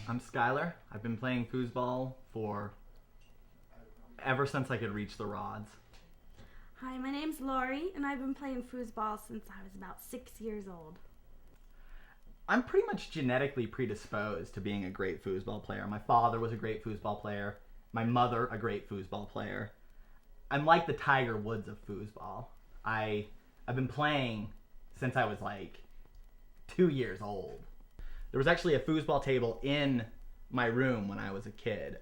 I'm Skylar. I've been playing foosball for ever since I could reach the rods. Hi, my name's Lori, and I've been playing foosball since I was about 6 years old. I'm pretty much genetically predisposed to being a great foosball player. My father was a great foosball player. My mother, a great foosball player. I'm like the Tiger Woods of foosball. I've been playing since I was like 2 years old. There was actually a foosball table in my room when I was a kid,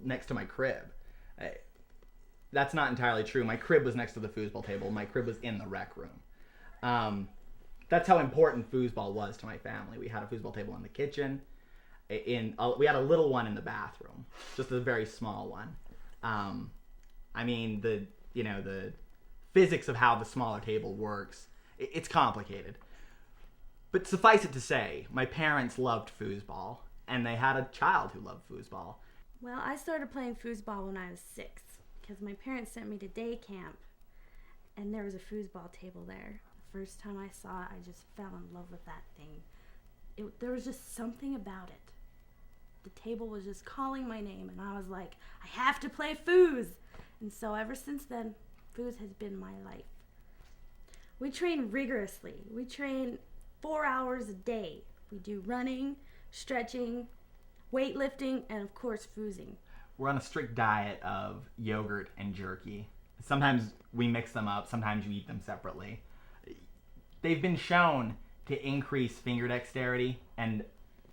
next to my crib. That's not entirely true. My crib was next to the foosball table. My crib was in the rec room. That's how important foosball was to my family. We had a foosball table in the kitchen. We had a little one in the bathroom, just a very small one. I mean, the physics of how the smaller table works, it's complicated. But suffice it to say, my parents loved foosball, and they had a child who loved foosball. Well, I started playing foosball when I was 6, because my parents sent me to day camp, and there was a foosball table there. The first time I saw it, I just fell in love with that thing. There was just something about it. The table was just calling my name, and I was like, I have to play foos! And so ever since then, foos has been my life. We train rigorously. We train 4 hours a day. We do running, stretching, weightlifting, and of course foosing. We're on a strict diet of yogurt and jerky. Sometimes we mix them up, sometimes you eat them separately. They've been shown to increase finger dexterity and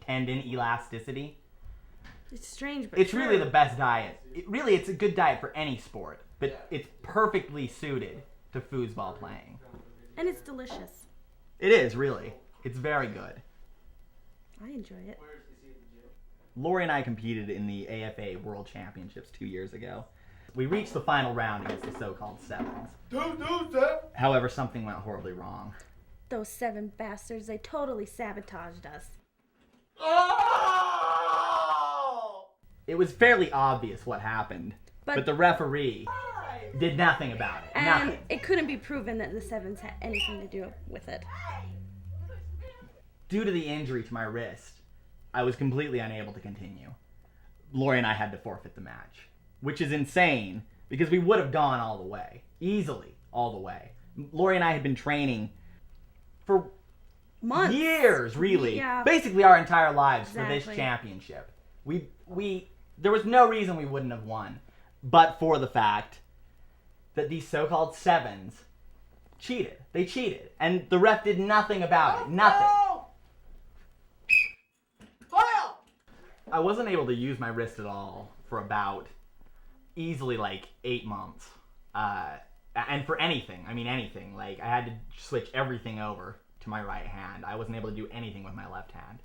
tendon elasticity. It's strange, but it's really the best diet. It's a good diet for any sport, but it's perfectly suited to foosball playing. And it's delicious. It is, really. It's very good. I enjoy it. Lori and I competed in the AFA World Championships 2 years ago. We reached the final round against the so-called sevens. However, something went horribly wrong. Those 7 bastards, they totally sabotaged us. Oh! It was fairly obvious what happened, but the referee did nothing about it. And nothing. It couldn't be proven that the sevens had anything to do with it. Due to the injury to my wrist, I was completely unable to continue. Lori and I had to forfeit the match, which is insane because we would have gone all the way, easily all the way. Lori and I had been training for months, years, really, yeah. Basically our entire lives Exactly. for this championship. There was no reason we wouldn't have won, but for the fact that these so-called sevens cheated. They cheated, and the ref did nothing about it. Nothing. I wasn't able to use my wrist at all for about easily like 8 months. And for anything, anything. Like, I had to switch everything over to my right hand. I wasn't able to do anything with my left hand.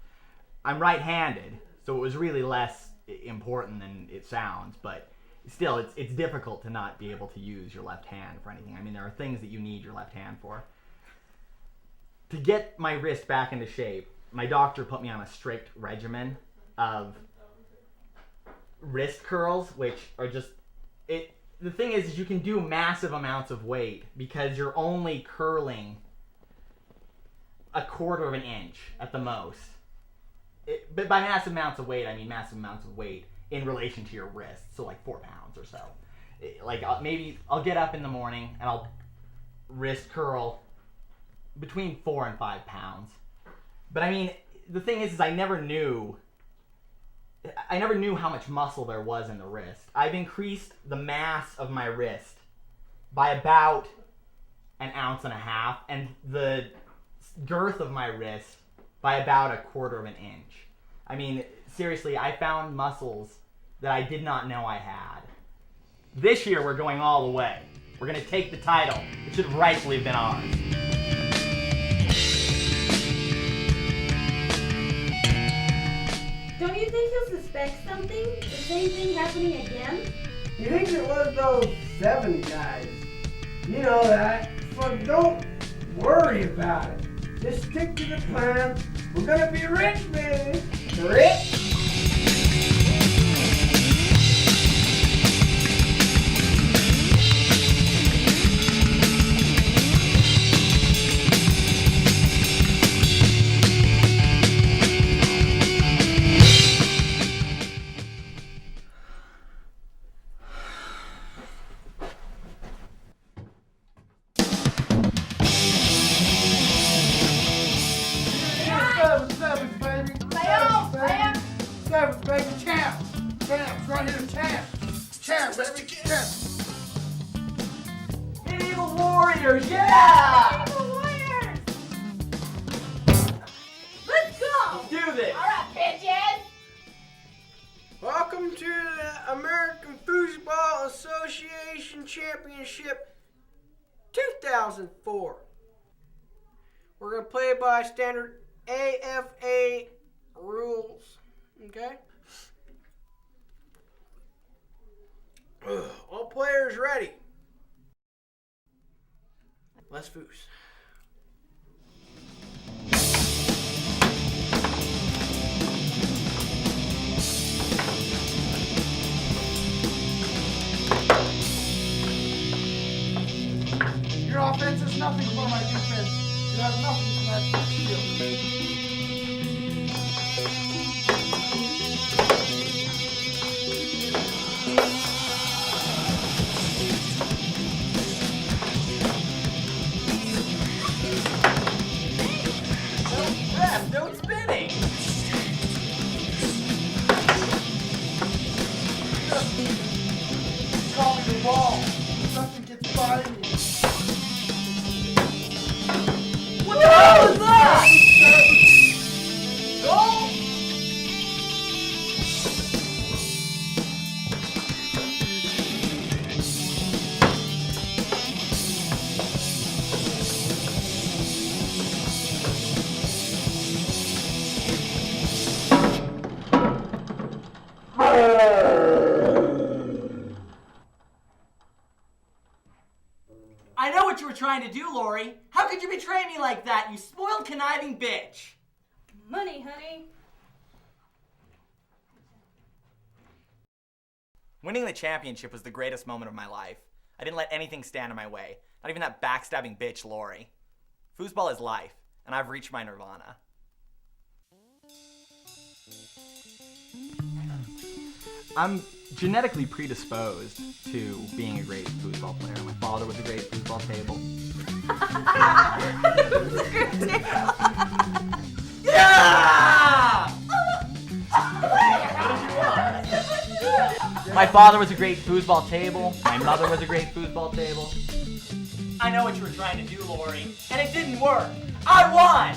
I'm right-handed, so it was really less important than it sounds, but still, it's difficult to not be able to use your left hand for anything. There are things that you need your left hand for. To get my wrist back into shape, my doctor put me on a strict regimen of wrist curls, which are just... The thing is you can do massive amounts of weight because you're only curling a quarter of an inch at the most. But by massive amounts of weight, I mean massive amounts of weight in relation to your wrist, so like 4 pounds or so. Maybe I'll get up in the morning and I'll wrist curl between 4 and 5 pounds. But the thing is I never knew how much muscle there was in the wrist. I've increased the mass of my wrist by about 1.5 ounces, and the girth of my wrist by about 1/4 inch. Seriously, I found muscles that I did not know I had. This year we're going all the way. We're going to take the title. It should have rightfully been ours. Don't you think he'll suspect something? The same thing happening again? He thinks it was those 7 guys. You know that. So don't worry about it. Just stick to the plan. We're gonna be rich, baby. Rich? Champs, right here, champs. Champs, baby, champs. Medieval Warriors, yeah! Medieval Warriors! Let's go! Do this! Alright, bitches! Welcome to the American Foosball Association Championship 2004. We're going to play by standard AFA rules. Okay? All players ready. Let's foos. Your offense is nothing for my defense. You have nothing to match my shield. No spinning! Call me the ball. Nothing gets by me. What the hell is that? Goal? I know what you were trying to do, Lori. How could you betray me like that, you spoiled, conniving bitch? Money, honey. Winning the championship was the greatest moment of my life. I didn't let anything stand in my way. Not even that backstabbing bitch, Lori. Foosball is life, and I've reached my nirvana. I'm genetically predisposed to being a great foosball player. My father was a great foosball table. Yeah! My father was a great foosball table. My mother was a great foosball table. I know what you were trying to do, Lori, and it didn't work. I won!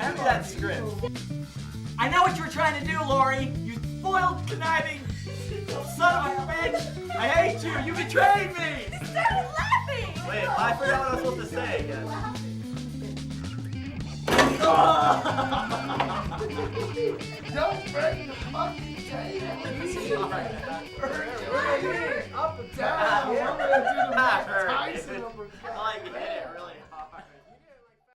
Hand me that script. I know what you were trying to do, Lori. You spoiled, conniving son of a bitch. I hate you. You betrayed me. He started laughing! Wait, I forgot what I was supposed to say again. Don't break the fucking table. Up and down. We're gonna do the Mike Tyson of